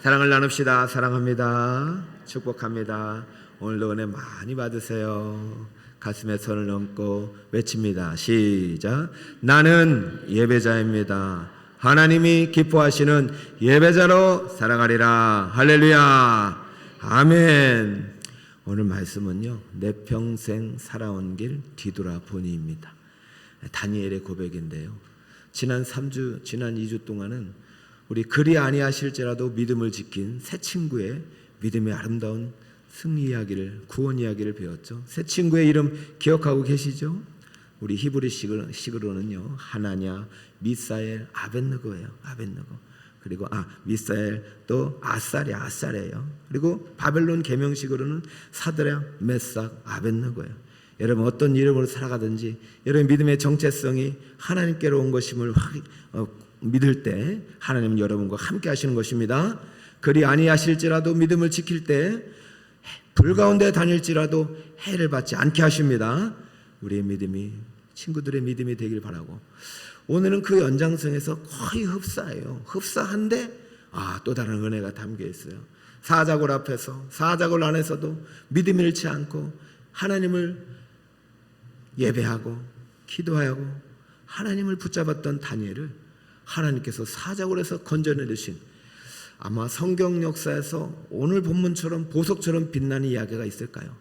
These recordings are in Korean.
사랑을 나눕시다. 사랑합니다. 축복합니다. 오늘도 은혜 많이 받으세요. 가슴에 손을 얹고 외칩니다. 시작. 나는 예배자입니다. 하나님이 기뻐하시는 예배자로 살아가리라. 할렐루야. 아멘. 오늘 말씀은요, 내 평생 살아온 길 뒤돌아보니입니다. 다니엘의 고백인데요, 지난 2주 동안은 우리 그리 아니하실지라도 믿음을 지킨 새 친구의 믿음의 아름다운 승리 이야기를, 구원 이야기를 배웠죠. 새 친구의 이름 기억하고 계시죠? 우리 히브리식으로는요, 하나냐, 미사엘, 아벳느고예요. 아벳느고. 그리고 미사엘 또 아살이에요. 그리고 바벨론 계명식으로는 사드락, 메삭, 아벳느고예요. 여러분 어떤 이름으로 살아가든지 여러분 믿음의 정체성이 하나님께로 온 것임을 믿을 때 하나님은 여러분과 함께 하시는 것입니다. 그리 아니하실지라도 믿음을 지킬 때 불 가운데 다닐지라도 해를 받지 않게 하십니다. 우리의 믿음이 친구들의 믿음이 되길 바라고, 오늘은 그 연장선에서 거의 흡사해요. 흡사한데 또 다른 은혜가 담겨 있어요. 사자굴 앞에서, 사자굴 안에서도 믿음을 잃지 않고 하나님을 예배하고 기도하고 하나님을 붙잡았던 다니엘을 하나님께서 사자굴에서 건져내주신, 아마 성경 역사에서 오늘 본문처럼 보석처럼 빛나는 이야기가 있을까요?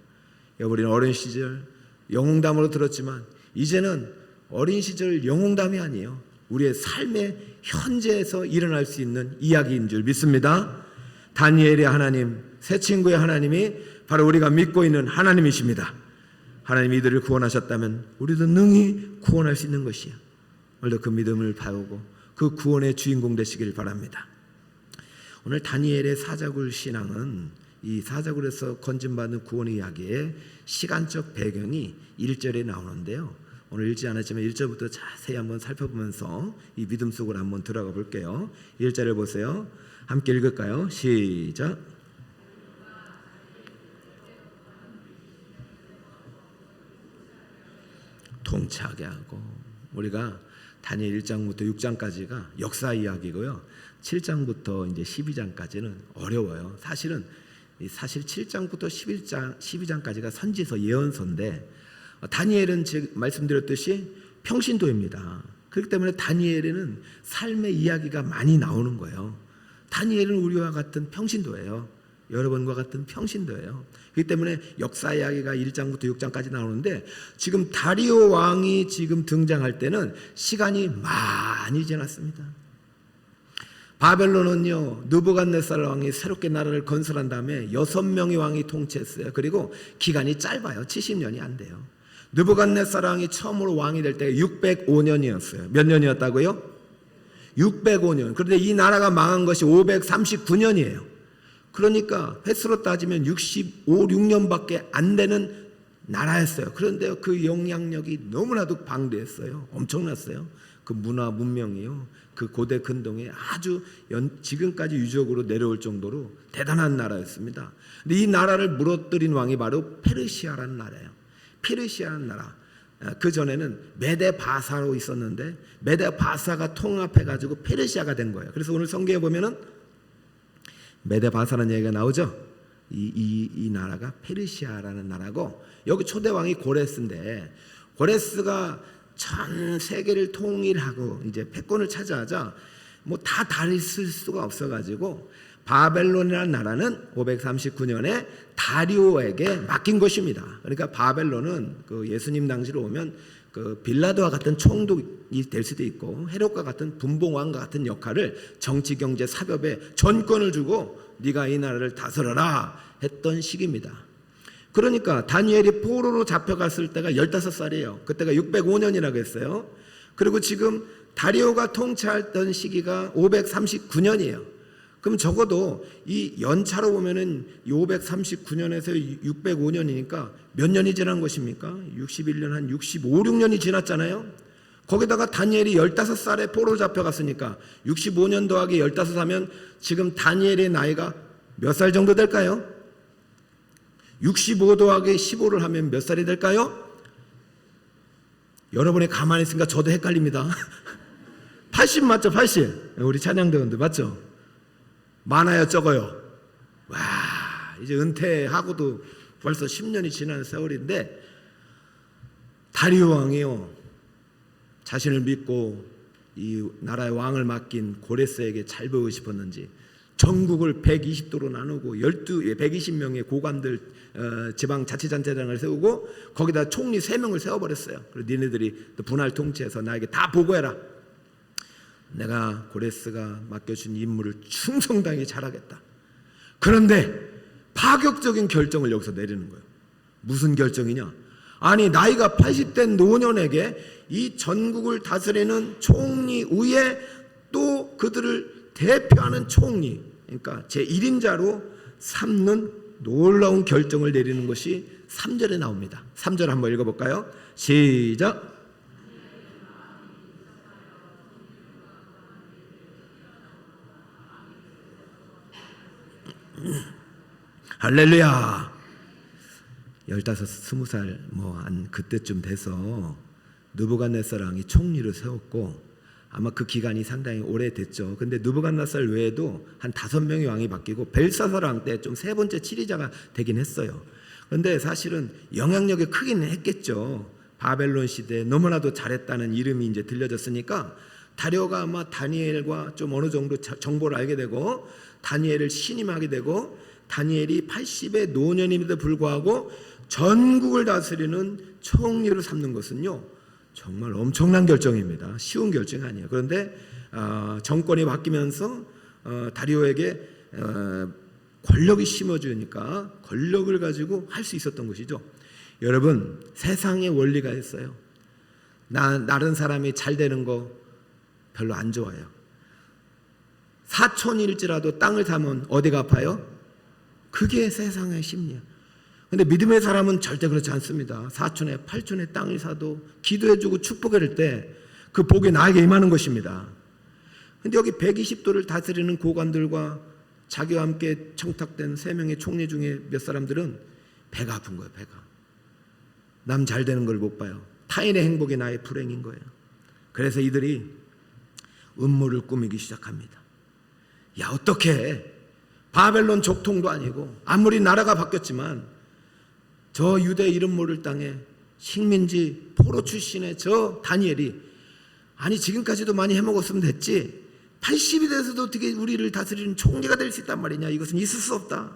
우리는 어린 시절 영웅담으로 들었지만 이제는 어린 시절 영웅담이 아니에요. 우리의 삶의 현재에서 일어날 수 있는 이야기인 줄 믿습니다. 다니엘의 하나님, 새 친구의 하나님이 바로 우리가 믿고 있는 하나님이십니다. 하나님이 이들을 구원하셨다면 우리도 능히 구원할 수 있는 것이에요. 오늘도 그 믿음을 배우고 그 구원의 주인공 되시길 바랍니다. 오늘 다니엘의 사자굴 신앙은 이 사자굴에서 건진받는 구원의 이야기의 시간적 배경이 1절에 나오는데요, 오늘 읽지 않았지만 1절부터 자세히 한번 살펴보면서 이 믿음 속으로 한번 들어가 볼게요. 1절을 보세요. 함께 읽을까요? 시작. 통치하게 하고, 우리가 다니엘 1장부터 6장까지가 역사 이야기고요, 7장부터 이제 12장까지는 어려워요. 사실 7장부터 12장까지가 선지서, 예언서인데 다니엘은 지금 말씀드렸듯이 평신도입니다. 그렇기 때문에 다니엘에는 삶의 이야기가 많이 나오는 거예요. 다니엘은 우리와 같은 평신도예요. 여러분과 같은 평신도예요. 그렇기 때문에 역사 이야기가 1장부터 6장까지 나오는데, 지금 다리오 왕이 지금 등장할 때는 시간이 많이 지났습니다. 바벨론은요, 느부갓네살 왕이 새롭게 나라를 건설한 다음에 6명의 왕이 통치했어요. 그리고 기간이 짧아요. 70년이 안 돼요. 느부갓네살 왕이 처음으로 왕이 될 때가 605년이었어요. 몇 년이었다고요? 605년. 그런데 이 나라가 망한 것이 539년이에요. 그러니까 횟수로 따지면 6년밖에 안 되는 나라였어요. 그런데 그 영향력이 너무나도 방대했어요. 엄청났어요. 그 문화 문명이요, 그 고대 근동에 아주 지금까지 유적으로 내려올 정도로 대단한 나라였습니다. 근데 이 나라를 무너뜨린 왕이 바로 페르시아라는 나라예요. 페르시아라는 나라. 그 전에는 메데 바사로 있었는데 메데 바사가 통합해가지고 페르시아가 된 거예요. 그래서 오늘 성경에 보면은 메데 바사라는 얘기가 나오죠. 이 나라가 페르시아라는 나라고, 여기 초대 왕이 고레스인데, 고레스가 전 세계를 통일하고 이제 패권을 차지하자 다 다르실 수가 없어가지고 바벨론이라는 나라는 539년에 다리오에게 맡긴 것입니다. 그러니까 바벨론은 그 예수님 당시로 오면 그 빌라도와 같은 총독이 될 수도 있고 헤롯과 같은 분봉왕과 같은 역할을, 정치 경제 사법에 전권을 주고 네가 이 나라를 다스려라 했던 시기입니다. 그러니까 다니엘이 포로로 잡혀갔을 때가 15살이에요. 그때가 605년이라고 했어요. 그리고 지금 다리오가 통치했던 시기가 539년이에요. 그럼 적어도 이 연차로 보면은 539년에서 605년이니까 몇 년이 지난 것입니까? 61년, 한 65, 6년이 지났잖아요. 거기다가 다니엘이 15살에 포로로 잡혀갔으니까 65년 더하기 15하면 지금 다니엘의 나이가 몇 살 정도 될까요? 65 더하기 15를 하면 몇 살이 될까요? 여러분이 가만히 있으니까 저도 헷갈립니다. 80 맞죠? 80. 우리 찬양대원들 맞죠? 많아요, 적어요? 와, 이제 은퇴하고도 벌써 10년이 지난 세월인데 다리오 왕이요, 자신을 믿고 이 나라의 왕을 맡긴 고레스에게 잘 보이고 싶었는지 전국을 120도로 나누고 120명의 고관들 지방자치단체장을 세우고 거기다 총리 3명을 세워버렸어요. 그리고 니네들이 분할 통치해서 나에게 다 보고해라. 내가 고레스가 맡겨준 임무를 충성당히 잘하겠다. 그런데 파격적인 결정을 여기서 내리는 거예요. 무슨 결정이냐? 아니, 나이가 80된 노년에게 이 전국을 다스리는 총리 위에 또 그들을 대표하는 총리, 그러니까 제1인자로 삼는 놀라운 결정을 내리는 것이 3절에 나옵니다. 3절 한번 읽어볼까요? 시작. 할렐루야. 15, 20살 한 그때쯤 돼서 느부갓네살 왕이 총리를 세웠고 아마 그 기간이 상당히 오래됐죠. 근데 느부갓네살 외에도 한 5명의 왕이 바뀌고 벨사살 왕 때 좀 3번째 치리자가 되긴 했어요. 그런데 사실은 영향력이 크기는 했겠죠. 바벨론 시대에 너무나도 잘했다는 이름이 이제 들려졌으니까 다리오가 아마 다니엘과 좀 어느 정도 정보를 알게 되고 다니엘을 신임하게 되고 다니엘이 80의 노년임에도 불구하고 전국을 다스리는 총리를 삼는 것은요 정말 엄청난 결정입니다. 쉬운 결정이 아니에요. 그런데 정권이 바뀌면서 다리오에게 권력이 심어지니까 권력을 가지고 할 수 있었던 것이죠. 여러분, 세상에 원리가 있어요. 다른 사람이 잘 되는 거 별로 안 좋아해요. 사촌일지라도 땅을 사면 어디가 아파요? 그게 세상의 심리야. 근데 믿음의 사람은 절대 그렇지 않습니다. 사촌에 8촌에 땅을 사도 기도해주고 축복할 때 그 복이 나에게 임하는 것입니다. 근데 여기 120도를 다스리는 고관들과 자기와 함께 청탁된 3명의 총리 중에 몇 사람들은 배가 아픈 거예요. 배가. 남 잘 되는 걸 못 봐요. 타인의 행복이 나의 불행인 거예요. 그래서 이들이 음모를 꾸미기 시작합니다. 야, 어떻게 바벨론 족통도 아니고 아무리 나라가 바뀌었지만 저 유대 이름 모를 땅에 식민지 포로 출신의 저 다니엘이 아니 지금까지도 많이 해먹었으면 됐지 80이 돼서도 어떻게 우리를 다스리는 총리가 될 수 있단 말이냐. 이것은 있을 수 없다.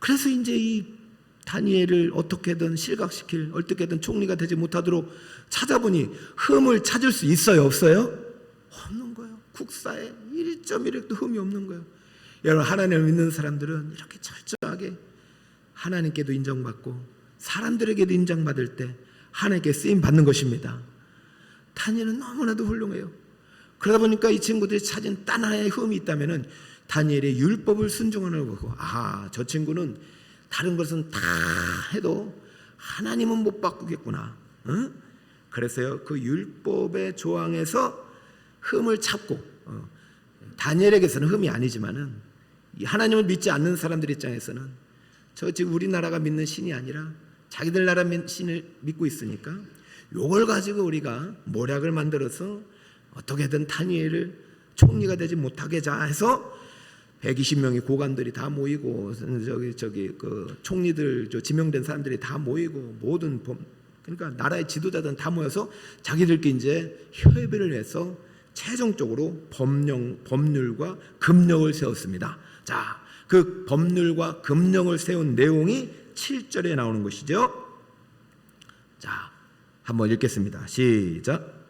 그래서 이제 이 다니엘을 어떻게든 실각시킬 어떻게든 총리가 되지 못하도록 찾아보니 흠을 찾을 수 있어요? 없어요? 없는 거예요. 국사에 1.1획도 흠이 없는 거예요. 여러분, 하나님을 믿는 사람들은 이렇게 철저하게 하나님께도 인정받고 사람들에게도 인정받을 때 하나님께 쓰임 받는 것입니다. 다니엘은 너무나도 훌륭해요. 그러다 보니까 이 친구들이 찾은 단 하나의 흠이 있다면 다니엘의 율법을 순종하는 걸 보고 저 친구는 다른 것은 다 해도 하나님은 못 바꾸겠구나. 그래서요 그 율법의 조항에서 흠을 찾고 다니엘에게서는 흠이 아니지만은 하나님을 믿지 않는 사람들 입장에서는 지금 우리나라가 믿는 신이 아니라 자기들 나라 신을 믿고 있으니까 요걸 가지고 우리가 모략을 만들어서 어떻게든 다니엘을 총리가 되지 못하게 해서 120명의 고관들이 다 모이고 그 총리들 지명된 사람들이 다 모이고 모든 그러니까 나라의 지도자들은 다 모여서 자기들끼리 이제 협의를 해서 최종적으로 법률과 금령을 세웠습니다. 자, 그 법률과 금령을 세운 내용이 7절에 나오는 것이죠. 자, 한번 읽겠습니다. 시작.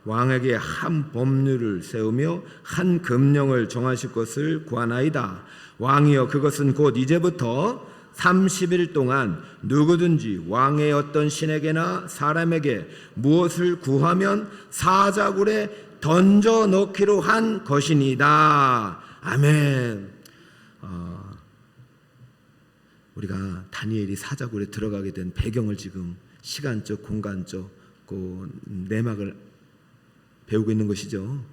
왕에게 한 법률을 세우며 한 금령을 정하실 것을 구하나이다. 왕이여, 그것은 곧 이제부터 30일 동안 누구든지 왕의 어떤 신에게나 사람에게 무엇을 구하면 사자굴에 던져 넣기로 한 것이니이다. 아멘. 우리가 다니엘이 사자굴에 들어가게 된 배경을 지금 시간적 공간적 그 내막을 배우고 있는 것이죠.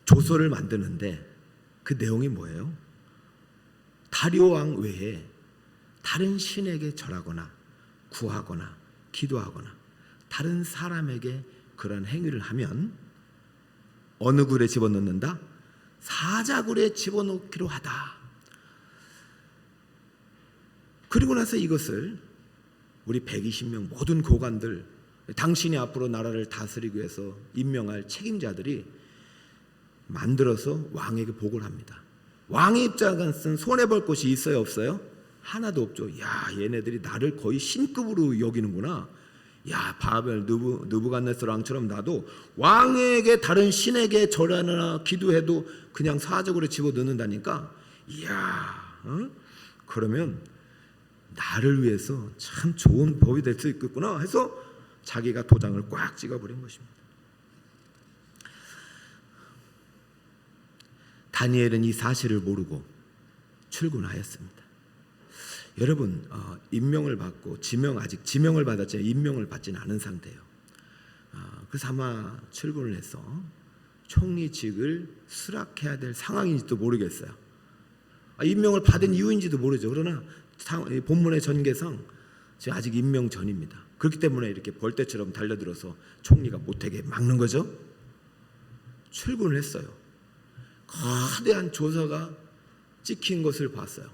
조서를 만드는데 그 내용이 뭐예요? 다리오 왕 외에 다른 신에게 절하거나 구하거나 기도하거나 다른 사람에게 그런 행위를 하면 어느 굴에 집어넣는다? 사자굴에 집어넣기로 하다. 그리고 나서 이것을 우리 120명 모든 고관들, 당신이 앞으로 나라를 다스리기 위해서 임명할 책임자들이 만들어서 왕에게 보고를 합니다. 왕의 입장에서는 손해볼 곳이 있어요, 없어요? 하나도 없죠. 야, 얘네들이 나를 거의 신급으로 여기는구나. 야, 바벨 느부갓네살 왕처럼 나도 왕에게 다른 신에게 절하나 기도해도 그냥 사적으로 집어넣는다니까. 이야, 그러면 나를 위해서 참 좋은 법이 될 수 있겠구나 해서 자기가 도장을 꽉 찍어버린 것입니다. 다니엘은 이 사실을 모르고 출근하였습니다. 여러분, 임명을 받고 아직 지명을 받았지만 임명을 받지는 않은 상태예요. 그래서 아마 출근을 해서 총리직을 수락해야 될 상황인지도 모르겠어요. 임명을 받은 이유인지도 모르죠. 그러나 본문의 전개상 지금 아직 임명 전입니다. 그렇기 때문에 이렇게 벌떼처럼 달려들어서 총리가 못하게 막는 거죠. 출근을 했어요. 거대한 조서가 찍힌 것을 봤어요.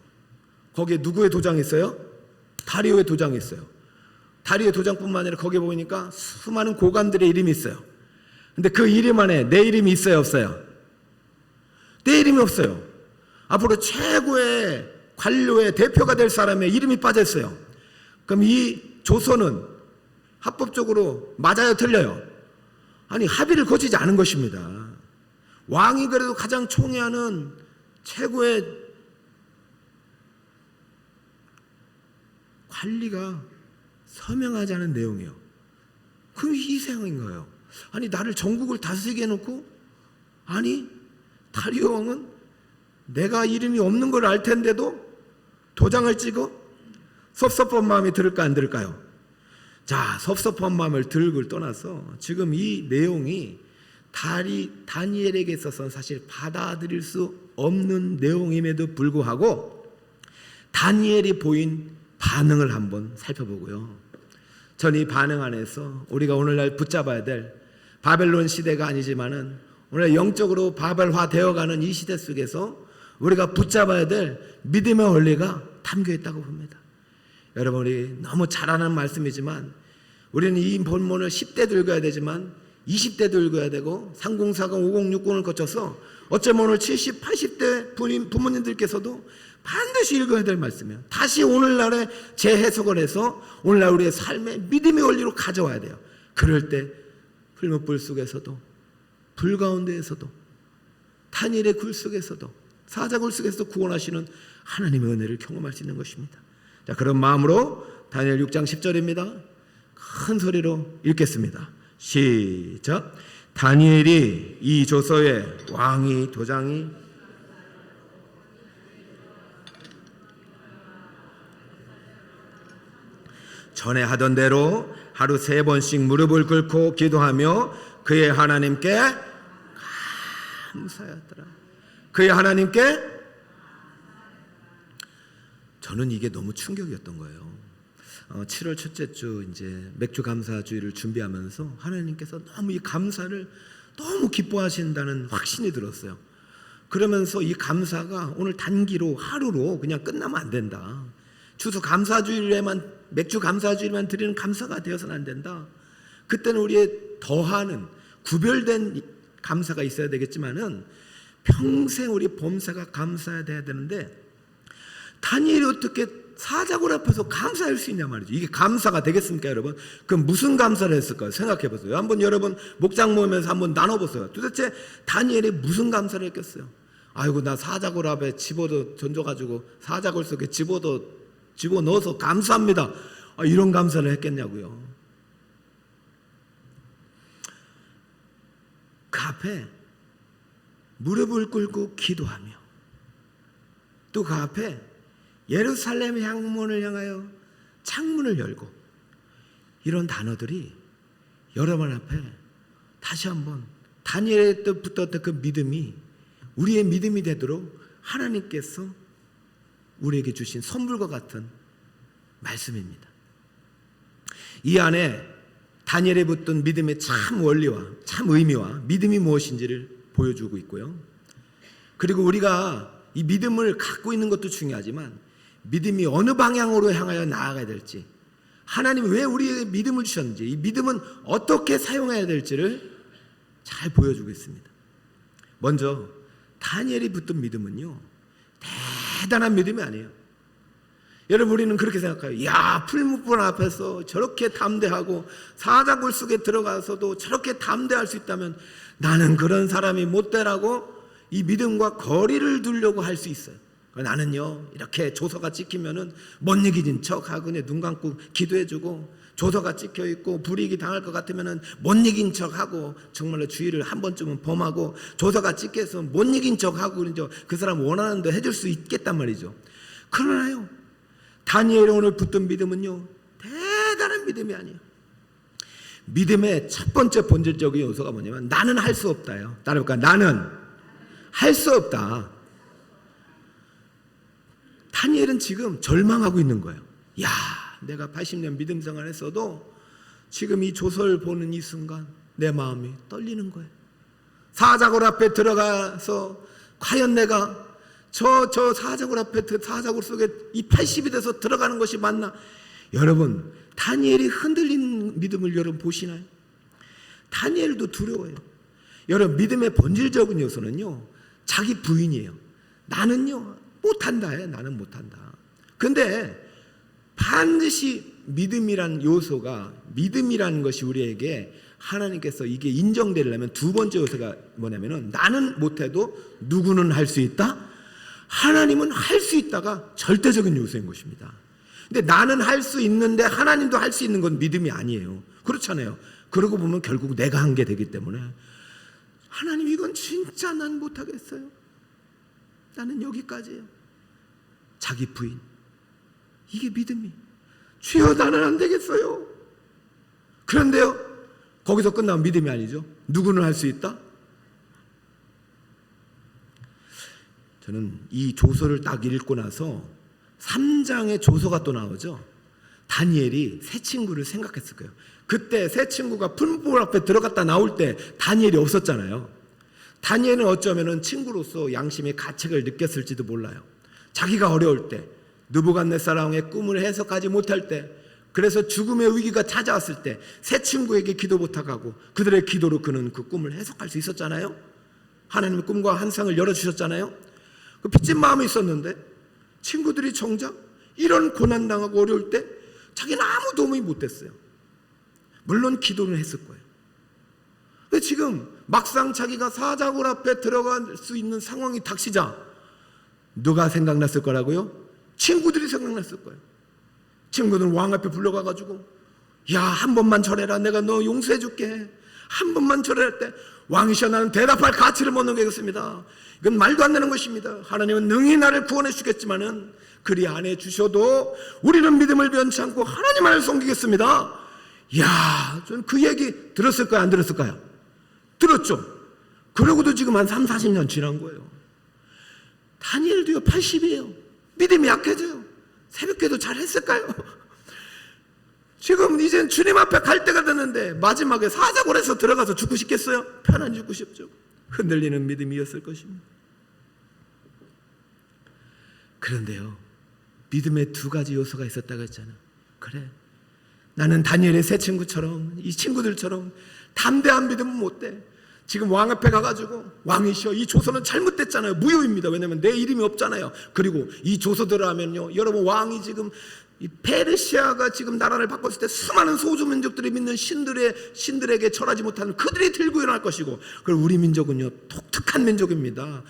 거기에 누구의 도장이 있어요? 다리오의 도장이 있어요. 다리오의 도장뿐만 아니라 거기에 보니까 수많은 고관들의 이름이 있어요. 근데 그 이름 안에 내 이름이 있어요, 없어요? 내 이름이 없어요. 앞으로 최고의 관료의 대표가 될 사람의 이름이 빠졌어요. 그럼 이 조서는 합법적으로 맞아요, 틀려요? 아니, 합의를 거치지 않은 것입니다. 왕이 그래도 가장 총애하는 최고의 관리가 서명하지 않은 내용이에요. 그 희생인 거예요. 아니, 나를 전국을 다스리게 해놓고, 아니, 다리오 왕은 내가 이름이 없는 걸 알 텐데도 도장을 찍어? 섭섭한 마음이 들을까 안 들을까요? 자, 섭섭한 마음을 들고 떠나서 지금 이 내용이 다니엘에게 있어서는 사실 받아들일 수 없는 내용임에도 불구하고 다니엘이 보인 반응을 한번 살펴보고요. 전 이 반응 안에서 우리가 오늘날 붙잡아야 될 바벨론 시대가 아니지만은 오늘 영적으로 바벨화 되어가는 이 시대 속에서 우리가 붙잡아야 될 믿음의 원리가 담겨 있다고 봅니다. 여러분이 너무 잘 아는 말씀이지만 우리는 이 본문을 10대도 읽어야 되지만 20대도 읽어야 되고 3040, 5060을 거쳐서 어쩌면 오늘 70, 80대 부모님들께서도 반드시 읽어야 될 말씀이에요. 다시 오늘날에 재해석을 해서 오늘날 우리의 삶의 믿음의 원리로 가져와야 돼요. 그럴 때 풀무불 속에서도 불 가운데에서도 다니엘의 굴 속에서도 사자굴 속에서도 구원하시는 하나님의 은혜를 경험할 수 있는 것입니다. 자, 그런 마음으로 다니엘 6장 10절입니다. 큰 소리로 읽겠습니다. 시작. 다니엘이 이 조서에 왕이 도장이 전에 하던 대로 하루 3번씩 무릎을 꿇고 기도하며 그의 하나님께 감사하였더라. 그의 하나님께. 저는 이게 너무 충격이었던 거예요. 7월 첫째 주 이제 맥주 감사주의를 준비하면서 하나님께서 너무 이 감사를 너무 기뻐하신다는 확신이 들었어요. 그러면서 이 감사가 오늘 단기로 하루로 그냥 끝나면 안 된다. 추수 감사주일에만 맥주 감사주일만 드리는 감사가 되어서는 안 된다. 그때는 우리의 더하는 구별된 감사가 있어야 되겠지만은 평생 우리 범사가 감사해야 되는데 다니엘이 어떻게 사자굴 앞에서 감사할 수 있냐 말이죠. 이게 감사가 되겠습니까, 여러분? 그럼 무슨 감사를 했을까요? 생각해 보세요. 한번 여러분 목장 모임에서 한번 나눠보세요. 도대체 다니엘이 무슨 감사를 했겠어요? 아이고, 나 사자굴 앞에 던져가지고 사자굴 속에 집어넣어서 감사합니다. 이런 감사를 했겠냐고요. 그 앞에 무릎을 꿇고 기도하며 또 그 앞에 예루살렘 향문을 향하여 창문을 열고 이런 단어들이 여러분 앞에 다시 한번 다니엘에 붙었던 그 믿음이 우리의 믿음이 되도록 하나님께서 우리에게 주신 선물과 같은 말씀입니다. 이 안에 다니엘에 붙던 믿음의 참 원리와 참 의미와 믿음이 무엇인지를 보여주고 있고요. 그리고 우리가 이 믿음을 갖고 있는 것도 중요하지만 믿음이 어느 방향으로 향하여 나아가야 될지, 하나님이 왜 우리에게 믿음을 주셨는지, 이 믿음은 어떻게 사용해야 될지를 잘 보여주고 있습니다. 먼저 다니엘이 붙든 믿음은요, 대단한 믿음이 아니에요. 여러분, 우리는 그렇게 생각해요. 야, 풀무불 앞에서 저렇게 담대하고 사자굴 속에 들어가서도 저렇게 담대할 수 있다면 나는 그런 사람이 못 되라고 이 믿음과 거리를 두려고 할 수 있어요. 나는요, 이렇게 조서가 찍히면은 못 이기는 척하고 그냥 눈 감고 기도해주고, 조서가 찍혀 있고 불이익이 당할 것 같으면은 못 이긴 척하고 정말로 주의를 한 번쯤은 범하고, 조서가 찍혀서 못 이긴 척하고 그 사람 원하는 데 해줄 수 있겠단 말이죠. 그러나요, 다니엘이 오늘 붙든 믿음은요, 대단한 믿음이 아니에요. 믿음의 첫 번째 본질적인 요소가 뭐냐면 나는 할 수 없다요. 따라해볼까요? 나는 할 수 없다. 다니엘은 지금 절망하고 있는 거예요. 야, 내가 80년 믿음 생활했어도 지금 이 조서를 보는 이 순간 내 마음이 떨리는 거예요. 사자굴 앞에 들어가서 과연 내가 저 사자굴 앞에, 사자굴 속에 이 80이 돼서 들어가는 것이 맞나? 여러분, 다니엘이 흔들린 믿음을 여러분 보시나요? 다니엘도 두려워요. 여러분, 믿음의 본질적인 요소는요, 자기 부인이에요. 나는요, 못한다 해. 나는 못한다. 근데 반드시 믿음이란 요소가, 믿음이라는 것이 우리에게 하나님께서 이게 인정되려면 두 번째 요소가 뭐냐면은 나는 못해도 누구는 할 수 있다? 하나님은 할 수 있다가 절대적인 요소인 것입니다. 근데 나는 할 수 있는데 하나님도 할 수 있는 건 믿음이 아니에요. 그렇잖아요. 그러고 보면 결국 내가 한 게 되기 때문에 하나님, 이건 진짜 난 못하겠어요. 나는 여기까지예요. 자기 부인, 이게 믿음이. 주여, 나는 안 되겠어요. 그런데요, 거기서 끝나면 믿음이 아니죠. 누구는 할 수 있다? 저는 이 조서를 딱 읽고 나서 3장의 조서가 또 나오죠. 다니엘이 새 친구를 생각했을 거예요. 그때 새 친구가 풀무불 앞에 들어갔다 나올 때 다니엘이 없었잖아요. 다니엘은 어쩌면 친구로서 양심의 가책을 느꼈을지도 몰라요. 자기가 어려울 때, 느부갓네살 왕의 꿈을 해석하지 못할 때, 그래서 죽음의 위기가 찾아왔을 때 새 친구에게 기도 부탁하고 그들의 기도로 그는 그 꿈을 해석할 수 있었잖아요. 하나님의 꿈과 환상을 열어주셨잖아요. 그 빚진 마음이 있었는데 친구들이 정작 이런 고난당하고 어려울 때 자기는 아무 도움이 못 됐어요. 물론 기도는 했을 거예요. 근데 지금 막상 자기가 사자굴 앞에 들어갈 수 있는 상황이 닥치자 누가 생각났을 거라고요? 친구들이 생각났을 거예요. 친구들은 왕 앞에 불러가가지고, 야, 한 번만 절해라. 내가 너 용서해 줄게. 한 번만 절할 때 왕이시여, 나는 대답할 가치를 못 느끼겠습니다. 이건 말도 안 되는 것입니다. 하나님은 능히 나를 구원해 주겠지만은 그리 안 해 주셔도 우리는 믿음을 변치 않고 하나님만을 섬기겠습니다. 이야, 전 그 얘기 들었을까요? 안 들었을까요? 들었죠. 그러고도 지금 한 3, 40년 지난 거예요. 다니엘도요, 80이에요. 믿음이 약해져요. 새벽기도 잘 했을까요? 지금 이젠 주님 앞에 갈 때가 됐는데 마지막에 사자굴에서 들어가서 죽고 싶겠어요? 편안히 죽고 싶죠. 흔들리는 믿음이었을 것입니다. 그런데요, 믿음의 두 가지 요소가 있었다고 했잖아요. 그래, 나는 다니엘의 새 친구처럼, 이 친구들처럼 담대한 믿음은 못 돼. 지금 왕 앞에 가가지고, 왕이시여, 이 조서는 잘못됐잖아요. 무효입니다. 왜냐면 내 이름이 없잖아요. 그리고 이 조서대로 하면요, 여러분, 왕이 지금 이 페르시아가 지금 나라를 바꿨을 때 수많은 소수 민족들이 믿는 신들에게 절하지 못하는 그들이 들고 일어날 것이고, 그리고 우리 민족은요, 독특한 민족입니다.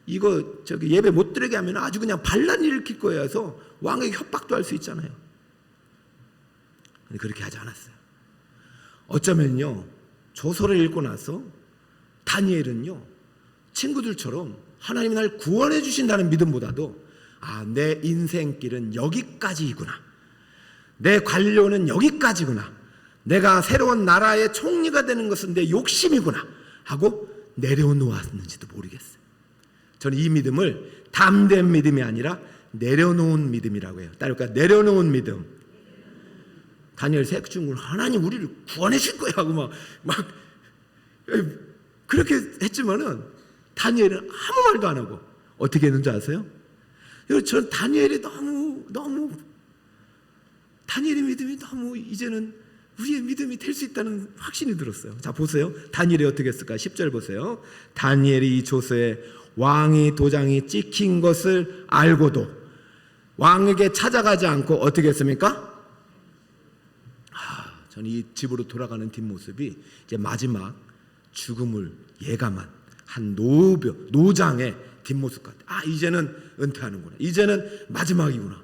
이거 예배 못 드리게 하면 아주 그냥 반란을 일으킬 거예요. 해서 왕에게 협박도 할 수 있잖아요. 근데 그렇게 하지 않았어요. 어쩌면요, 조서를 읽고 나서 다니엘은요, 친구들처럼 하나님이 날 구원해 주신다는 믿음보다도, 아, 내 인생길은 여기까지이구나, 내 관료는 여기까지구나, 내가 새로운 나라의 총리가 되는 것은 내 욕심이구나 하고 내려놓았는지도 모르겠어요. 저는 이 믿음을 담대한 믿음이 아니라 내려놓은 믿음이라고 해요. 따를까, 내려놓은 믿음. 다니엘 새중군 하나님 우리를 구원해 줄 거야 하고 막 그렇게 했지만은 다니엘은 아무 말도 안 하고 어떻게 했는지 아세요? 전 다니엘이 너무 다니엘의 믿음이 너무 이제는 우리의 믿음이 될 수 있다는 확신이 들었어요. 자 보세요. 다니엘이 어떻게 했을까? 10절 보세요. 다니엘이 이 조서에 왕의 도장이 찍힌 것을 알고도 왕에게 찾아가지 않고 어떻게 했습니까? 저는 이 집으로 돌아가는 뒷모습이 이제 마지막 죽음을 예감한 한 노장의 뒷모습 같아. 이제는 은퇴하는구나. 이제는 마지막이구나.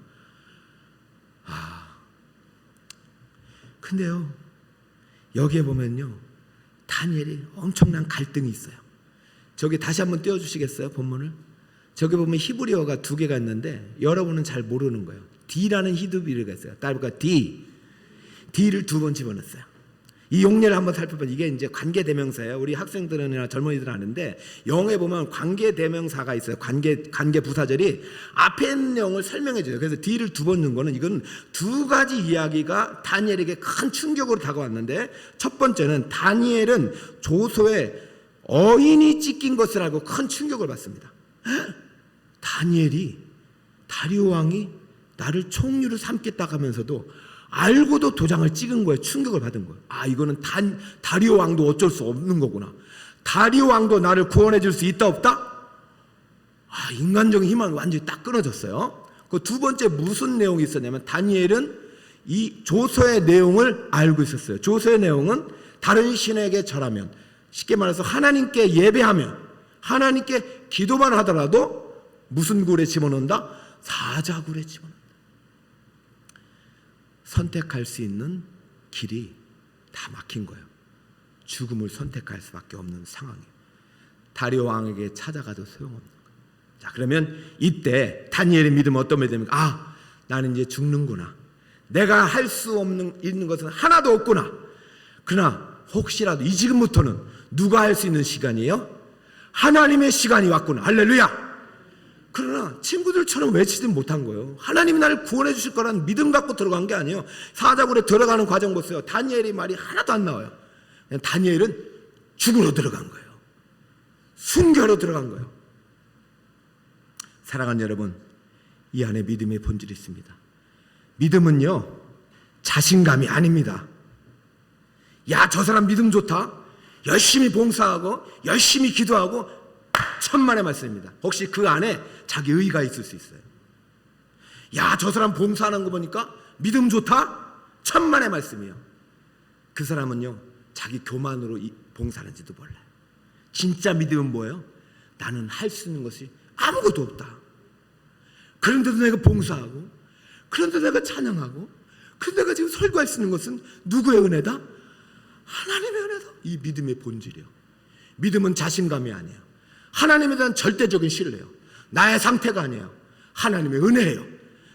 근데요, 여기에 보면요, 다니엘이 엄청난 갈등이 있어요. 저기 다시 한번 띄워주시겠어요? 본문을. 저기 보면 히브리어가 2개가 있는데 여러분은 잘 모르는 거예요. D라는 히브리어가 있어요. 따라서 D를 2번 집어넣었어요. 이 용례를 한번 살펴보면 이게 이제 관계대명사예요. 우리 학생들이나 젊은이들은 아는데 영어에 보면 관계대명사가 있어요. 관계부사절이 앞에 있는 내용을 설명해 줘요. 그래서 D를 2번 넣은 거는 이건 2가지 이야기가 다니엘에게 큰 충격으로 다가왔는데, 첫 번째는 다니엘은 조서에 어인이 찍힌 것을 알고 큰 충격을 받습니다. 다니엘이 다리오 왕이 나를 총리로 삼겠다 하면서도 알고도 도장을 찍은 거예요. 충격을 받은 거예요. 이거는 다리오 왕도 어쩔 수 없는 거구나. 다리오 왕도 나를 구원해 줄 수 있다 없다? 인간적인 희망이 완전히 딱 끊어졌어요. 그 두 번째 무슨 내용이 있었냐면 다니엘은 이 조서의 내용을 알고 있었어요. 조서의 내용은 다른 신에게 절하면, 쉽게 말해서 하나님께 예배하면, 하나님께 기도만 하더라도 무슨 굴에 집어넣는다? 사자굴에 집어넣는다. 선택할 수 있는 길이 다 막힌 거예요. 죽음을 선택할 수밖에 없는 상황이에요. 다리오 왕에게 찾아가도 소용없는 거예요. 자, 그러면 이때 다니엘의 믿음은 어떤 믿음입니까? 나는 이제 죽는구나. 내가 할 수 있는 것은 하나도 없구나. 그러나 혹시라도 이 지금부터는 누가 할 수 있는 시간이에요? 하나님의 시간이 왔구나. 할렐루야. 그러나 친구들처럼 외치지 못한 거예요. 하나님이 나를 구원해 주실 거라는 믿음 갖고 들어간 게 아니에요. 사자굴에 들어가는 과정 보세요. 다니엘이 말이 하나도 안 나와요. 그냥 다니엘은 죽으러 들어간 거예요. 순교로 들어간 거예요. 사랑하는 여러분, 이 안에 믿음의 본질이 있습니다. 믿음은요, 자신감이 아닙니다. 저 사람 믿음 좋다. 열심히 봉사하고 열심히 기도하고 천만의 말씀입니다. 혹시 그 안에 자기 의가 있을 수 있어요. 저 사람 봉사하는 거 보니까 믿음 좋다. 천만의 말씀이에요. 그 사람은요, 자기 교만으로 봉사하는지도 몰라요. 진짜 믿음은 뭐예요? 나는 할 수 있는 것이 아무것도 없다. 그런데도 내가 봉사하고, 그런데도 내가 찬양하고, 그런데 내가 지금 설교할 수 있는 것은 누구의 은혜다? 하나님의 은혜다. 이 믿음의 본질이에요. 믿음은 자신감이 아니에요. 하나님에 대한 절대적인 신뢰예요. 나의 상태가 아니에요. 하나님의 은혜예요.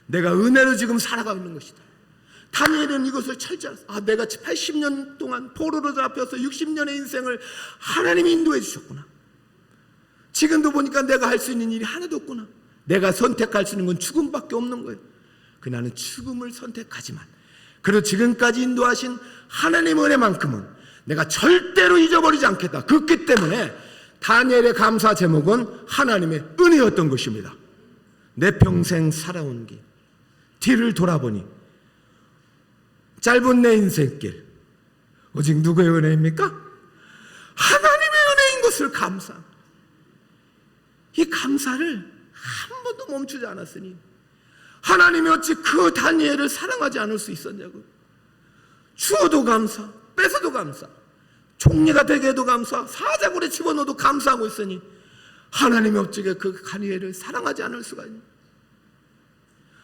내가 은혜로 지금 살아가고 있는 것이다. 다니엘은 이것을 철저히 내가 80년 동안 포로로 잡혀서 60년의 인생을 하나님이 인도해 주셨구나. 지금도 보니까 내가 할 수 있는 일이 하나도 없구나. 내가 선택할 수 있는 건 죽음밖에 없는 거예요. 나는 죽음을 선택하지만 그리고 지금까지 인도하신 하나님의 은혜만큼은 내가 절대로 잊어버리지 않겠다. 그렇기 때문에 다니엘의 감사 제목은 하나님의 은혜였던 것입니다. 내 평생 살아온 길, 뒤를 돌아보니 짧은 내 인생길 오직 누구의 은혜입니까? 하나님의 은혜인 것을 감사합니다. 이 감사를 한 번도 멈추지 않았으니 하나님이 어찌 그 다니엘을 사랑하지 않을 수 있었냐고. 주어도 감사, 뺏어도 감사, 총리가 되게 해도 감사, 사자굴에 집어넣어도 감사하고 있으니 하나님이 어찌게 그 다니엘을 사랑하지 않을 수가 있냐.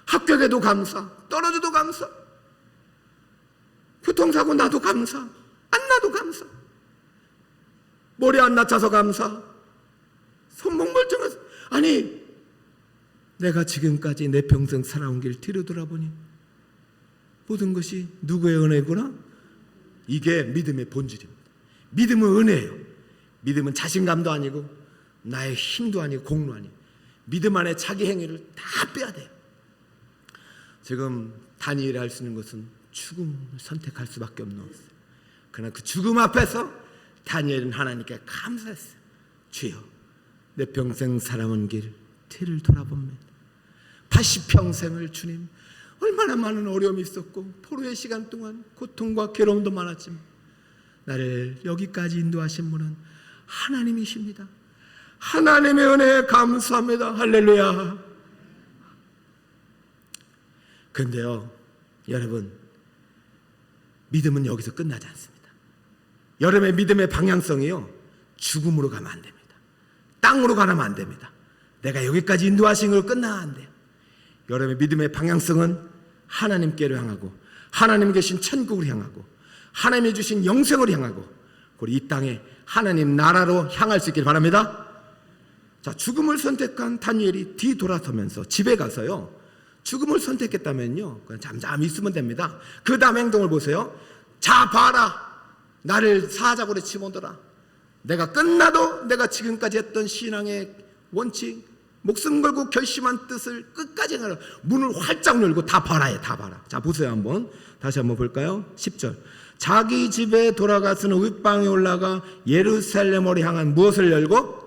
합격해도 감사, 떨어져도 감사, 교통사고 나도 감사, 안 나도 감사, 머리 안 다쳐서 감사, 손목 멀쩡해서. 아니, 내가 지금까지 내 평생 살아온 길 뒤로 돌아보니 모든 것이 누구의 은혜구나. 이게 믿음의 본질입니다. 믿음은 은혜예요. 믿음은 자신감도 아니고 나의 힘도 아니고 공로 아니고 믿음 안에 자기 행위를 다 빼야 돼요. 지금 다니엘이 할 수 있는 것은 죽음을 선택할 수밖에 없는 것이었어요. 그러나 그 죽음 앞에서 다니엘은 하나님께 감사했어요. 주여, 내 평생 살아온 길 뒤를 돌아봅니다. 80평생을 주님, 얼마나 많은 어려움이 있었고 포로의 시간 동안 고통과 괴로움도 많았지만 나를 여기까지 인도하신 분은 하나님이십니다. 하나님의 은혜에 감사합니다. 할렐루야. 그런데요, 여러분, 믿음은 여기서 끝나지 않습니다. 여러분의 믿음의 방향성이요, 죽음으로 가면 안 됩니다. 땅으로 가면 안 됩니다. 내가 여기까지 인도하신 걸 끝나면 안 돼요. 여러분의 믿음의 방향성은 하나님께로 향하고, 하나님 계신 천국을 향하고, 하나님이 주신 영생을 향하고, 우리 이 땅에 하나님 나라로 향할 수 있길 바랍니다. 자, 죽음을 선택한 다니엘이 뒤돌아서면서 집에 가서요, 죽음을 선택했다면요, 그냥 잠잠히 있으면 됩니다. 그 다음 행동을 보세요. 자, 봐라, 나를 사자굴에 집어넣어라. 내가 끝나도 내가 지금까지 했던 신앙의 원칙, 목숨 걸고 결심한 뜻을 끝까지 행하라. 문을 활짝 열고 다 봐라, 다 봐라. 자, 보세요. 한번 다시 한번 볼까요? 10절. 자기 집에 돌아가서는 윗방에 올라가 예루살렘으로 향한 무엇을 열고?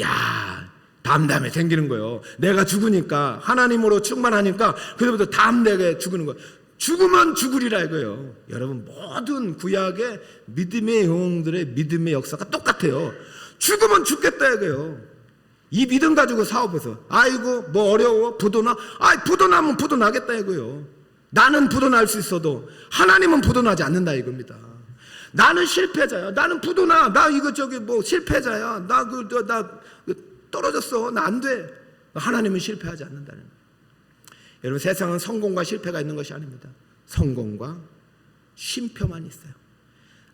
야, 담담해 생기는 거예요. 내가 죽으니까, 하나님으로 충만하니까 그때부터 담대하게 죽는 거예요. 죽으면 죽으리라 이거예요. 여러분, 모든 구약의 믿음의 영웅들의 믿음의 역사가 똑같아요. 죽으면 죽겠다 이거예요. 이 믿음 가지고 사업해서, 아이고 뭐 어려워, 부도나, 부도나면 부도나겠다 이거예요. 나는 부도날 수 있어도 하나님은 부도나지 않는다 이겁니다. 나는 실패자야, 나는 부도나, 나 이거 저기 뭐 실패자야, 나 떨어졌어, 나 안 돼. 하나님은 실패하지 않는다는 거예요. 여러분, 세상은 성공과 실패가 있는 것이 아닙니다. 성공과 쉼표만 있어요.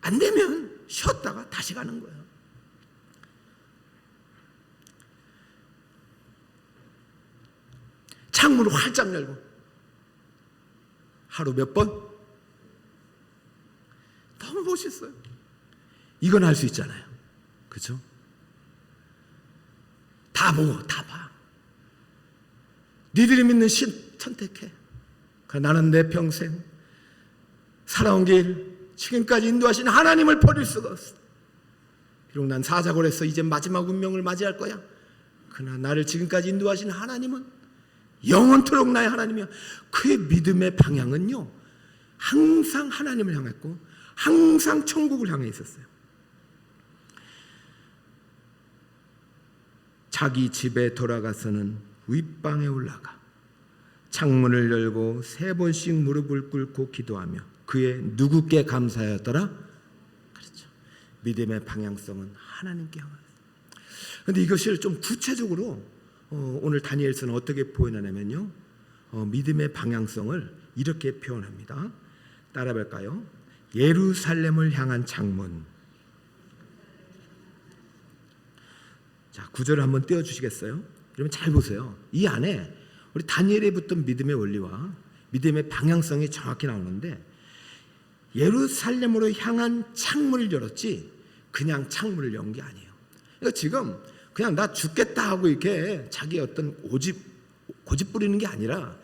안 되면 쉬었다가 다시 가는 거예요. 창문을 활짝 열고 하루 몇 번? 너무 멋있어요. 이건 할 수 있잖아요. 그렇죠? 다 보고 다 봐. 니들이 믿는 신 선택해. 나는 내 평생 살아온 길, 지금까지 인도하신 하나님을 버릴 수가 없어. 비록 난 사자굴에서 이제 마지막 운명을 맞이할 거야. 그러나 나를 지금까지 인도하신 하나님은 영원토록 나의 하나님이야. 그의 믿음의 방향은요, 항상 하나님을 향했고 항상 천국을 향해 있었어요. 자기 집에 돌아가서는 윗방에 올라가 창문을 열고 3번씩 무릎을 꿇고 기도하며 그의 누구께 감사하였더라? 그렇죠. 믿음의 방향성은 하나님께 향하였어요. 그런데 이것을 좀 구체적으로 오늘 다니엘서는 어떻게 표현하냐면요, 믿음의 방향성을 이렇게 표현합니다. 따라 볼까요? 예루살렘을 향한 창문. 자, 구절을 한번 띄워주시겠어요? 그러면 잘 보세요. 이 안에 우리 다니엘에 붙던 믿음의 원리와 믿음의 방향성이 정확히 나오는데, 예루살렘으로 향한 창문을 열었지 그냥 창문을 연 게 아니에요. 그러니까 지금 그냥 나 죽겠다 하고 이렇게 자기 어떤 고집 부리는 게 아니라,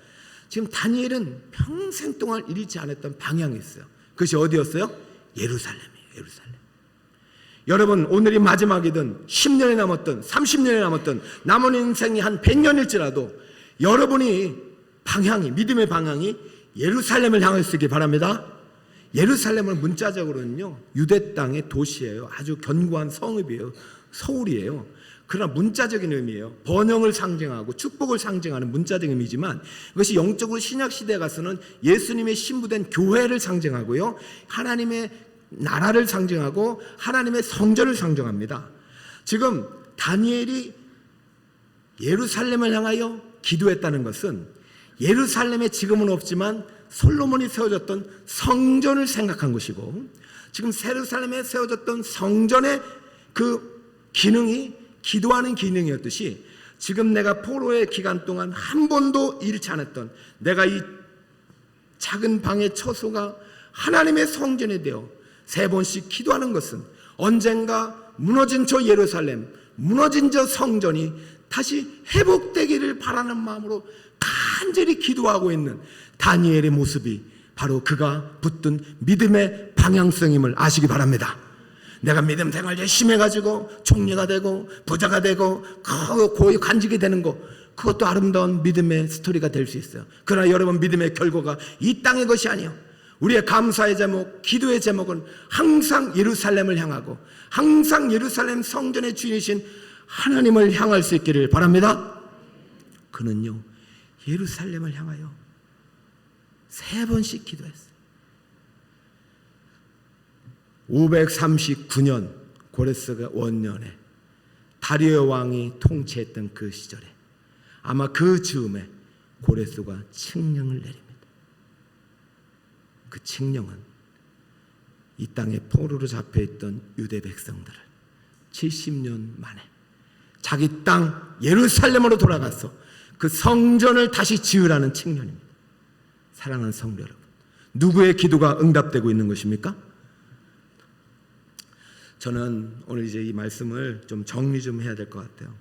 지금 다니엘은 평생 동안 잃지 않았던 방향이 있어요. 그것이 어디였어요? 예루살렘이에요. 예루살렘. 여러분, 오늘이 마지막이든 10년이 남았든 30년이 남았든 남은 인생이 한 100년일지라도 여러분이 방향이, 믿음의 방향이 예루살렘을 향했으길 바랍니다. 예루살렘은 문자적으로는요, 유대 땅의 도시예요. 아주 견고한 성읍이에요. 서울이에요. 그러나 문자적인 의미예요. 번영을 상징하고 축복을 상징하는 문자적인 의미지만, 이것이 영적으로 신약시대에 가서는 예수님의 신부된 교회를 상징하고요, 하나님의 나라를 상징하고 하나님의 성전을 상징합니다. 지금 다니엘이 예루살렘을 향하여 기도했다는 것은 예루살렘에 지금은 없지만 솔로몬이 세워졌던 성전을 생각한 것이고, 지금 예루살렘에 세워졌던 성전의 그 기능이 기도하는 기능이었듯이, 지금 내가 포로의 기간 동안 한 번도 잃지 않았던 내가 이 작은 방의 처소가 하나님의 성전이 되어 3번씩 기도하는 것은 언젠가 무너진 저 예루살렘, 무너진 저 성전이 다시 회복되기를 바라는 마음으로 간절히 기도하고 있는 다니엘의 모습이 바로 그가 붙든 믿음의 방향성임을 아시기 바랍니다. 내가 믿음 생활 열심히 해가지고 총리가 되고 부자가 되고 고위 관직이 되는 거, 그것도 아름다운 믿음의 스토리가 될 수 있어요. 그러나 여러분, 믿음의 결과가 이 땅의 것이 아니요, 우리의 감사의 제목, 기도의 제목은 항상 예루살렘을 향하고 항상 예루살렘 성전의 주인이신 하나님을 향할 수 있기를 바랍니다. 그는요, 예루살렘을 향하여 3번씩 기도했어요. 539년 고레스가 원년에 다리오 왕이 통치했던 그 시절에 아마 그 즈음에 고레스가 칙령을 내립니다. 그 칙령은 이 땅에 포로로 잡혀있던 유대 백성들을 70년 만에 자기 땅 예루살렘으로 돌아가서 그 성전을 다시 지으라는 칙령입니다. 사랑하는 성도 여러분, 누구의 기도가 응답되고 있는 것입니까? 저는 오늘 이제 이 말씀을 좀 정리 좀 해야 될 것 같아요.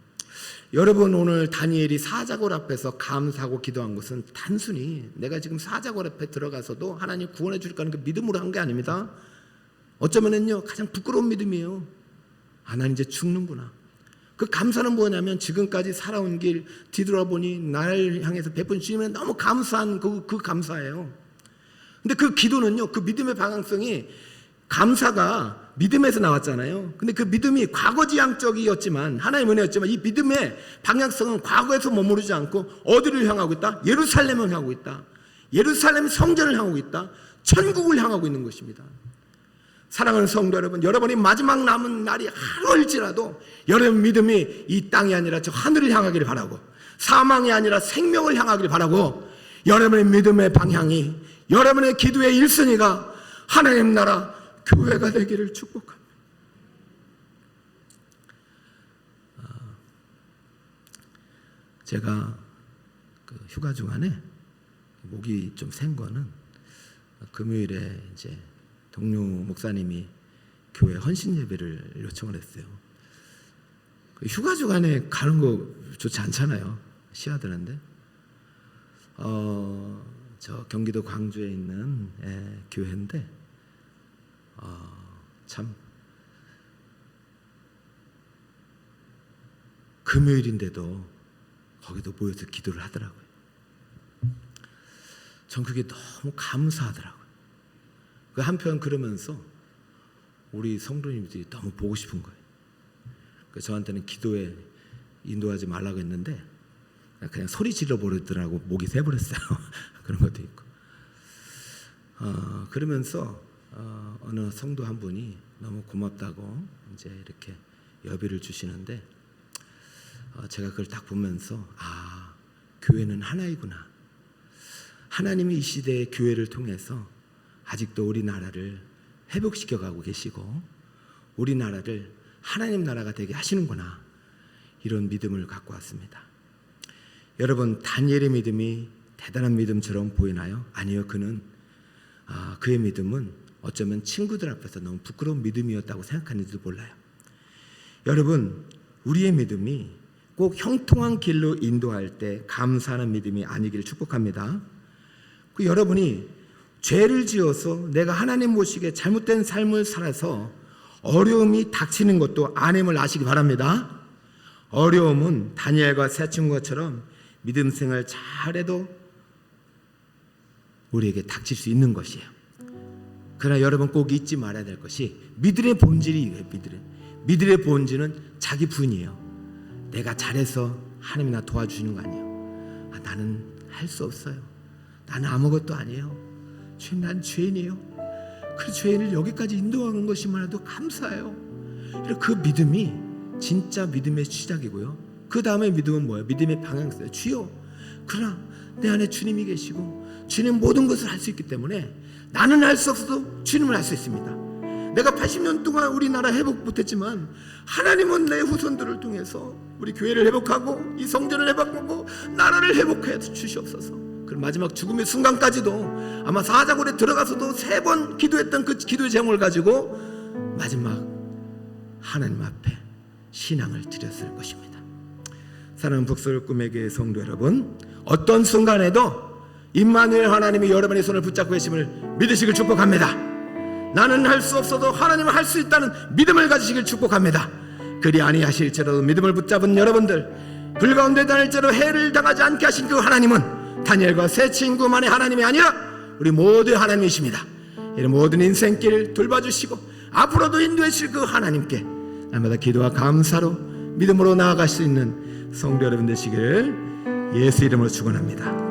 여러분, 오늘 다니엘이 사자굴 앞에서 감사하고 기도한 것은 단순히 내가 지금 사자굴 앞에 들어가서도 하나님 구원해 줄까 하는 그 믿음으로 한 게 아닙니다. 어쩌면은요, 가장 부끄러운 믿음이에요. 아, 난 이제 죽는구나. 그 감사는 뭐냐면 지금까지 살아온 길 뒤돌아보니 나를 향해서 베푼 주님에 너무 감사한 그 감사예요. 근데 그 기도는요, 그 믿음의 방향성이, 감사가 믿음에서 나왔잖아요. 근데 그 믿음이 과거지향적이었지만, 하나님의 은혜였지만, 이 믿음의 방향성은 과거에서 머무르지 않고 어디를 향하고 있다? 예루살렘을 향하고 있다. 예루살렘 성전을 향하고 있다. 천국을 향하고 있는 것입니다. 사랑하는 성도 여러분, 여러분이 마지막 남은 날이 하루일지라도 여러분 믿음이 이 땅이 아니라 저 하늘을 향하기를 바라고, 사망이 아니라 생명을 향하기를 바라고, 여러분의 믿음의 방향이, 여러분의 기도의 1순위가 하나님 나라 교회가 되기를 축복합니다. 제가 그 휴가 중간에 목이 좀 센 거는, 금요일에 이제 동료 목사님이 교회 헌신 예배를 요청을 했어요. 휴가 주간에 가는 거 좋지 않잖아요. 쉬어야 되는데. 저 경기도 광주에 있는 교회인데, 참 금요일인데도 거기도 모여서 기도를 하더라고요. 전 그게 너무 감사하더라고요. 그 한편 그러면서 우리 성도님들이 너무 보고 싶은 거예요. 그래서 저한테는 기도에 인도하지 말라고 했는데 그냥 소리 질러 버리더라고. 목이 새버렸어요. 그런 것도 있고. 그러면서 어느 성도 한 분이 너무 고맙다고 이제 이렇게 여비를 주시는데, 제가 그걸 딱 보면서, 아, 교회는 하나이구나. 하나님이 이 시대의 교회를 통해서 아직도 우리나라를 회복시켜 가고 계시고 우리나라를 하나님 나라가 되게 하시는구나, 이런 믿음을 갖고 왔습니다. 여러분, 다니엘의 믿음이 대단한 믿음처럼 보이나요? 아니요. 그의 믿음은 어쩌면 친구들 앞에서 너무 부끄러운 믿음이었다고 생각하는지도 몰라요. 여러분, 우리의 믿음이 꼭 형통한 길로 인도할 때 감사하는 믿음이 아니기를 축복합니다. 여러분이 죄를 지어서 내가 하나님 모시게 잘못된 삶을 살아서 어려움이 닥치는 것도 아님을 아시기 바랍니다. 어려움은 다니엘과 세 친구처럼 믿음 생활 잘해도 우리에게 닥칠 수 있는 것이에요. 그러나 여러분 꼭 잊지 말아야 될 것이, 믿음의 본질이 이거예요. 믿음의 본질은 자기 부인이에요. 내가 잘해서 하나님이 나 도와주시는 거 아니에요. 나는 할 수 없어요. 나는 아무것도 아니에요. 주님, 난 죄인이에요. 그 죄인을 여기까지 인도하는 것이만 해도 감사해요. 그 믿음이 진짜 믿음의 시작이고요. 그 다음에 믿음은 뭐예요? 믿음의 방향이에요. 주여, 그러나 내 안에 주님이 계시고 주님 모든 것을 할 수 있기 때문에 나는 할 수 없어도 주님은 할 수 있습니다. 내가 80년 동안 우리나라 회복 못했지만 하나님은 내 후손들을 통해서 우리 교회를 회복하고 이 성전을 회복하고 나라를 회복해 주시옵소서. 그럼 마지막 죽음의 순간까지도 아마 사자굴에 들어가서도 3번 기도했던 그 기도의 제목을 가지고 마지막 하나님 앞에 신앙을 드렸을 것입니다. 사랑하는 북설 꿈의 교회 성도 여러분, 어떤 순간에도 임마누엘 하나님이 여러분의 손을 붙잡고 계심을 믿으시길 축복합니다. 나는 할 수 없어도 하나님은 할 수 있다는 믿음을 가지시길 축복합니다. 그리 아니하실지라도 믿음을 붙잡은 여러분들, 불 가운데 다닐지라도 해를 당하지 않게 하신 그 하나님은 다니엘과 세 친구만의 하나님이 아니라 우리 모두의 하나님이십니다. 이런 모든 인생길 돌봐주시고 앞으로도 인도해 주실 그 하나님께 날마다 기도와 감사로 믿음으로 나아갈 수 있는 성도 여러분 되시기를 예수 이름으로 축원합니다.